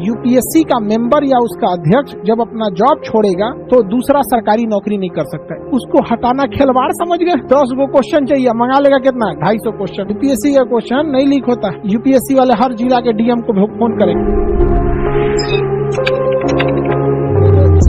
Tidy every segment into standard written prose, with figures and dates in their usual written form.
UPSC का member या उसका अध्यक्ष जब अपना जॉब छोड़ेगा तो दूसरा सरकारी नौकरी नहीं कर सकता है। उसको हटाना खिलवाड़ समझ गए। 10 गो क्वेश्चन चाहिए, मंगा लेगा कितना? 250 क्वेश्चन। यूपीएससी का क्वेश्चन नहीं लीक होता। यूपीएससी वाले हर जिला के डीएम को फोन करेंगे।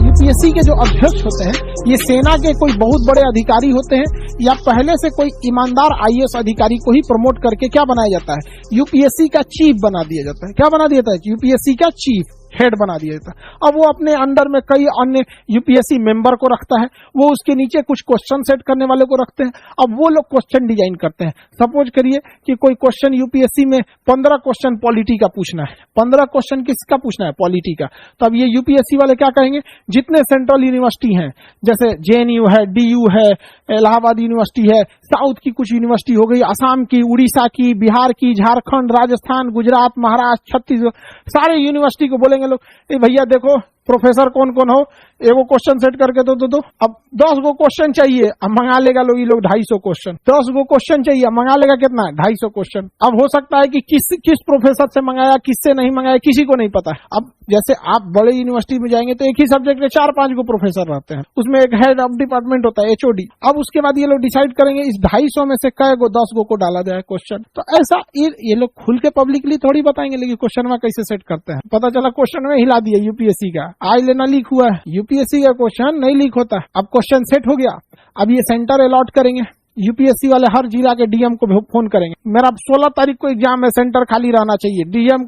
यूपीएससी के जो अध्यक्ष होते हैं ये सेना के कोई बहुत बड़े अधिकारी होते हैं या पहले से कोई ईमानदार आईएएस अधिकारी को ही प्रमोट करके क्या बनाया जाता है? यूपीएससी का चीफ बना दिया जाता है। क्या बना दिया जाता है? यूपीएससी का चीफ हेड बना दिया जाता है। अब वो अपने अंडर में कई अन्य यूपीएससी मेंबर को रखता है, वो उसके नीचे कुछ क्वेश्चन सेट करने वाले को रखते हैं। अब वो लोग क्वेश्चन डिजाइन करते हैं। सपोज करिए कि कोई क्वेश्चन यूपीएससी में 15 क्वेश्चन पॉलिटी का पूछना है। 15 क्वेश्चन किसका पूछना है? पॉलिटी का। तो अब ये यूपीएससी वाले क्या कहेंगे, जितने सेंट्रल यूनिवर्सिटी हैं, जैसे जेएनयू है, डीयू है, इलाहाबाद यूनिवर्सिटी है, साउथ की कुछ यूनिवर्सिटी हो गई, असम की, उड़ीसा की, बिहार की, झारखंड, राजस्थान, गुजरात, महाराष्ट्र, छत्तीसगढ़, सारे यूनिवर्सिटी को बोलेंगे लोग, भैया देखो प्रोफेसर कौन कौन हो, एगो क्वेश्चन सेट करके दो। अब 10 गो क्वेश्चन चाहिए, अब मंगा लेगा लोग, ये लोग 250 क्वेश्चन। 10 गो क्वेश्चन चाहिए, अब मंगा लेगा कितना? 250 क्वेश्चन। अब हो सकता है कि किस प्रोफेसर से मंगाया, किससे नहीं मंगाया, किसी को नहीं पता है। अब जैसे आप बड़े यूनिवर्सिटी में जाएंगे तो एक ही सब्जेक्ट के 4-5 गो प्रोफेसर रहते हैं, उसमें एक हेड ऑफ डिपार्टमेंट होता है, एचओडी। अब उसके बाद ये लोग डिसाइड करेंगे इस 250 में से कै गो 10 गो को डाला जाए क्वेश्चन। तो ऐसा ये लोग खुल के पब्लिकली थोड़ी बताएंगे, लेकिन क्वेश्चन में कैसे सेट करते हैं। पता चला क्वेश्चन में हिला दिया यूपीएससी का, आज लेना लीक हुआ है। यूपीएससी का क्वेश्चन नहीं लीक होता। अब क्वेश्चन सेट हो गया, अब ये सेंटर अलॉट करेंगे। यूपीएससी वाले हर जिला के डीएम को फोन करेंगे, मेरा 16 तारीख को एग्जाम है, सेंटर खाली रहना चाहिए। डीएम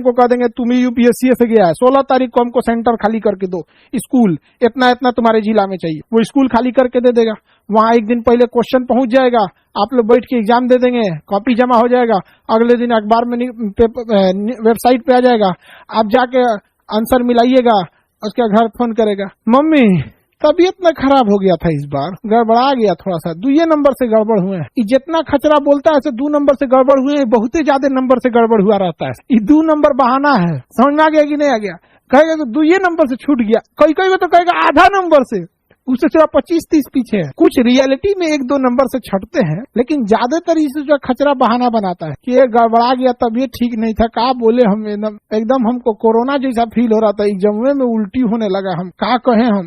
को कह देंगे तुम यूपीएससी से गया है, 16 तारीख को हमको सेंटर खाली करके दो, स्कूल इतना तुम्हारे जिला में चाहिए। वो स्कूल खाली करके दे देगा। वहां एक दिन पहले क्वेश्चन पहुंच जाएगा, आप लोग बैठ के एग्जाम दे देंगे, कॉपी जमा हो जाएगा, अगले दिन अखबार में वेबसाइट पे आ जाएगा, आप जाके आंसर मिलाइएगा। उसके घर फोन करेगा, मम्मी तबीयत न खराब हो गया था, इस बार गड़बड़ा गया थोड़ा सा, 2 नंबर से गड़बड़ हुए हैं। जितना खचरा बोलता है ऐसे 2 नंबर से गड़बड़ हुए हैं, बहुत ही ज्यादा नंबर से गड़बड़ हुआ रहता है। ये 2 नंबर बहाना है। समझ में आ गया कि नहीं आ गया? कहेगा तो 2 नंबर से छूट गया, कोई तो कहेगा आधा नंबर से, उससे सिर्फ 25-30 पीछे है। कुछ रियलिटी में 1-2 नंबर से छटते हैं, लेकिन ज्यादातर इसे जो खचरा बहाना बनाता है कि ये गड़बड़ा गया, तबीयत ठीक नहीं था, का बोले हम एकदम हमको कोरोना जैसा फील हो रहा था, एग्जाम में उल्टी होने लगा, हम का कहें, हम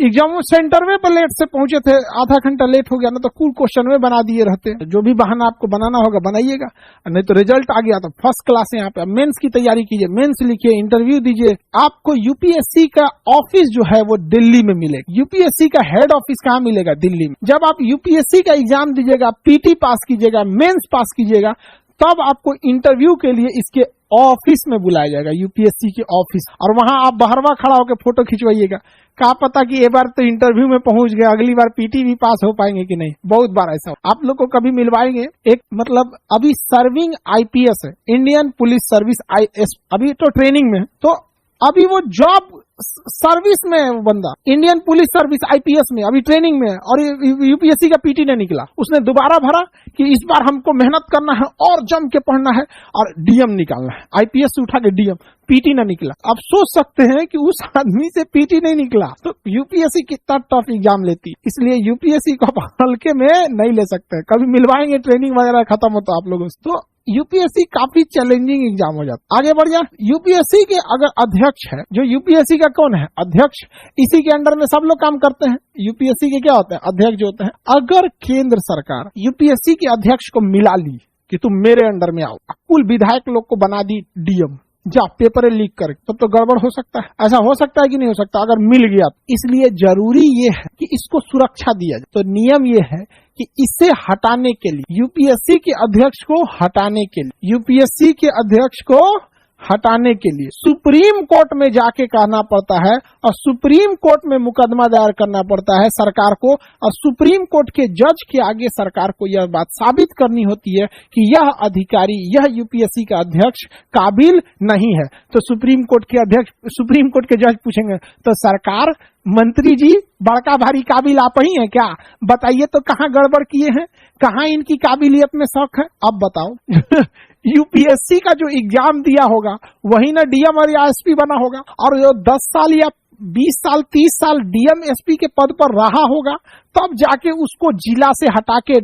एग्जाम सेंटर में पर लेट से पहुंचे थे, आधा घंटा लेट हो गया ना, तो कुल क्वेश्चन में बना दिए रहते। जो भी बहाना आपको बनाना होगा बनाइएगा, नहीं तो रिजल्ट आ गया तो फर्स्ट क्लास। यहाँ पे मेंस की तैयारी कीजिए, मेंस लिखिए, इंटरव्यू दीजिए। आपको यूपीएससी का ऑफिस जो है वो दिल्ली में मिलेगा। यूपीएससी का हेड ऑफिस कहाँ मिलेगा? दिल्ली में। जब आप यूपीएससी का एग्जाम दीजिएगा, पीटी पास कीजिएगा, मेंस पास कीजिएगा, तब आपको इंटरव्यू के लिए इसके ऑफिस में बुलाया जाएगा, यूपीएससी के ऑफिस। और वहां आप बाहरवा खड़ा होकर फोटो खिंचवाइएगा। क्या पता कि एक बार तो इंटरव्यू में पहुंच गए, अगली बार पीटी भी पास हो पाएंगे कि नहीं। बहुत बार ऐसा आप लोग को कभी मिलवाएंगे। एक मतलब अभी सर्विंग आईपीएस है, इंडियन पुलिस सर्विस आईएएस, अभी तो ट्रेनिंग में, तो अभी वो जॉब सर्विस में है वो बंदा, इंडियन पुलिस सर्विस आईपीएस में अभी ट्रेनिंग में है, और यूपीएससी का पीटी ने निकला। उसने दोबारा भरा कि इस बार हमको मेहनत करना है और जम के पढ़ना है और डीएम निकालना है, आईपीएस से उठा के डीएम, पीटी न निकला। अब सोच सकते हैं कि उस आदमी से पीटी नहीं निकला तो यूपीएससी कितना टफ एग्जाम लेती। इसलिए यूपीएससी को हल्के में नहीं ले सकते, कभी मिलवाएंगे ट्रेनिंग वगैरह खत्म होता आप लोगों से। तो यूपीएससी काफी चैलेंजिंग एग्जाम हो जाता। आगे बढ़ जा, यूपीएससी के अगर अध्यक्ष है, जो यूपीएससी का कौन है? अध्यक्ष। इसी के अंडर में सब लोग काम करते हैं। यूपीएससी के क्या होते हैं? अध्यक्ष जो होते हैं। अगर केंद्र सरकार यूपीएससी के अध्यक्ष को मिला ली कि तुम मेरे अंडर में आओ, कुल विधायक लोग को बना दी डीएम, जा पेपर लीक कर, तब तो गड़बड़ हो सकता है। ऐसा हो सकता है कि नहीं हो सकता अगर मिल गया। इसलिए जरूरी ये है कि इसको सुरक्षा दिया जाए। तो नियम ये है कि इसे हटाने के लिए, यूपीएससी के अध्यक्ष को हटाने के लिए, यूपीएससी के अध्यक्ष को हटाने के लिए सुप्रीम कोर्ट में जाके कहना पड़ता है, और सुप्रीम कोर्ट में मुकदमा दायर करना पड़ता है सरकार को, और सुप्रीम कोर्ट के जज के आगे सरकार को यह बात साबित करनी होती है कि यह अधिकारी, यह यूपीएससी का अध्यक्ष काबिल नहीं है। तो सुप्रीम कोर्ट के अध्यक्ष, सुप्रीम कोर्ट के जज पूछेंगे तो सरकार, मंत्री जी, बड़का भारी काबिल आप ही हैं क्या? बताइए तो कहाँ गड़बड़ किए हैं, कहाँ इनकी काबिलियत में शक है? अब बताओ। यूपीएससी का जो एग्जाम दिया होगा वही ना डीएम और एसपी बना होगा, और जो 10 साल या 20 साल 30 साल डीएम एसपी के पद पर रहा होगा तब जाके उसको जिला से हटा के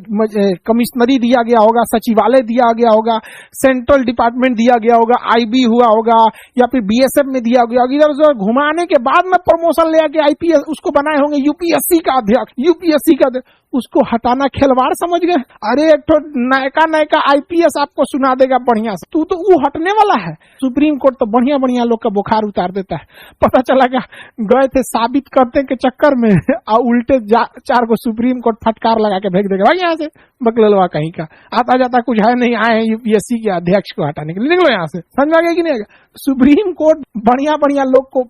कमिश्नरी दिया गया होगा, सचिवालय दिया गया होगा, सेंट्रल डिपार्टमेंट दिया गया होगा, आईबी हुआ होगा या फिर बीएसएफ में दिया गया होगा। इधर उधर घुमाने के बाद में प्रमोशन ले आके आईपीएस उसको बनाए होंगे यूपीएससी का अध्यक्ष, यूपीएससी का उसको हटाना खिलवाड़ समझ गए। अरे एक तो नयका आईपीएस आपको सुना देगा बढ़िया से, तू तो वो हटने वाला है। सुप्रीम कोर्ट तो बढ़िया बढ़िया लोग का बुखार उतार देता है। पता चला क्या गए थे साबित करने के चक्कर में और उल्टे 4 को सुप्रीम कोर्ट फटकार लगा के भेज देगा भाई यहाँ से बकलवा कहीं का, आता जाता कुछ है नहीं, आए हैं यूपीएससी के अध्यक्ष को हटाने के लिए, निकलो यहाँ से। समझ आ गया कि नहीं आएगा? सुप्रीम कोर्ट बढ़िया बढ़िया लोग को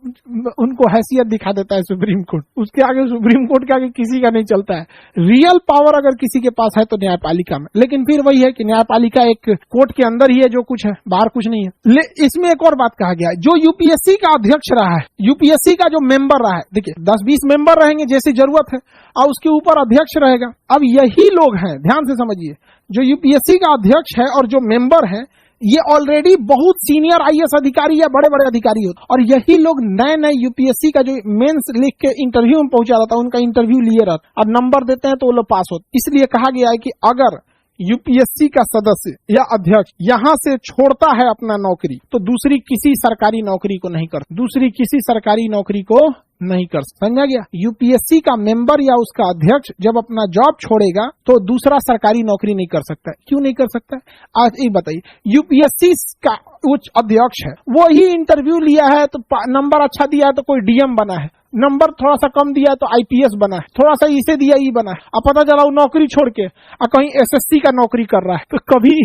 उनको हैसियत दिखा देता है सुप्रीम कोर्ट, उसके आगे सुप्रीम कोर्ट के आगे किसी का नहीं चलता है। रियल पावर अगर किसी के पास है तो न्यायपालिका में, लेकिन फिर वही है कि न्यायपालिका एक कोर्ट के अंदर ही है, जो कुछ है बाहर कुछ नहीं है। इसमें एक और बात कहा गया है, जो यूपीएससी का अध्यक्ष रहा है, यूपीएससी का जो मेंबर रहा है, देखिए 10-20 मेंबर रहेंगे जैसी जरूरत है और उसके ऊपर अध्यक्ष रहेगा। अब यही लोग हैं, ध्यान से समझिए, जो यूपीएससी का अध्यक्ष है और जो मेंबर है ये ऑलरेडी बहुत सीनियर आईएएस अधिकारी या बड़े बड़े अधिकारी होते, और यही लोग नए नए यूपीएससी का जो मेंस लिख के इंटरव्यू में पहुंचा रहता है उनका इंटरव्यू लिए रहता, अब नंबर देते हैं तो वो लोग पास होते। इसलिए कहा गया है कि अगर यूपीएससी का सदस्य या अध्यक्ष यहां से छोड़ता है अपना नौकरी तो दूसरी किसी सरकारी नौकरी को नहीं कर, दूसरी किसी सरकारी नौकरी को नहीं कर। समझा गया? यूपीएससी का मेंबर या उसका अध्यक्ष जब अपना जॉब छोड़ेगा तो दूसरा सरकारी नौकरी नहीं कर सकता है। क्यों नहीं कर सकता है? आज ये बताइए, यूपीएससी का उच्च अध्यक्ष है, वो ही इंटरव्यू लिया है तो नंबर अच्छा दिया है तो कोई डीएम बना है, नंबर थोड़ा सा कम दिया है तो आईपीएस बना है, थोड़ा सा इसे दिया ये बना है। अब पता चला वो नौकरी छोड़ के कहीं एसएससी का नौकरी कर रहा है तो कभी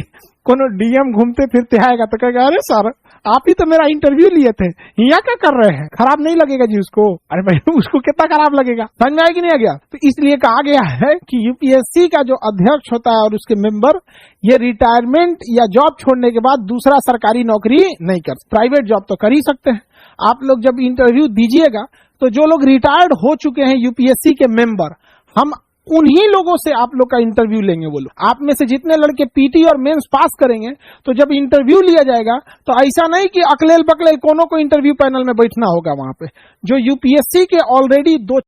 कोनो डीएम घूमते फिरते आएगा तो कहेगा अरे सर आप ही तो मेरा इंटरव्यू लिए थे, यहाँ क्या कर रहे हैं? खराब नहीं लगेगा जी उसको? अरे भाई उसको कितना खराब लगेगा? समझ में आया कि नहीं आ गया? तो इसलिए कहा गया है कि यूपीएससी का जो अध्यक्ष होता है और उसके मेंबर ये रिटायरमेंट या जॉब छोड़ने के बाद दूसरा सरकारी नौकरी नहीं कर, प्राइवेट जॉब तो कर ही सकते हैं। आप लोग जब इंटरव्यू दीजिएगा तो जो लोग रिटायर्ड हो चुके हैं यूपीएससी के मेंबर, हम उन्हीं लोगों से आप लोग का इंटरव्यू लेंगे। वो लोग आप में से जितने लड़के पीटी और मेंस पास करेंगे तो जब इंटरव्यू लिया जाएगा तो ऐसा नहीं कि अकलेल बकलेल कोनो को इंटरव्यू पैनल में बैठना होगा। वहां पे जो यूपीएससी के ऑलरेडी 2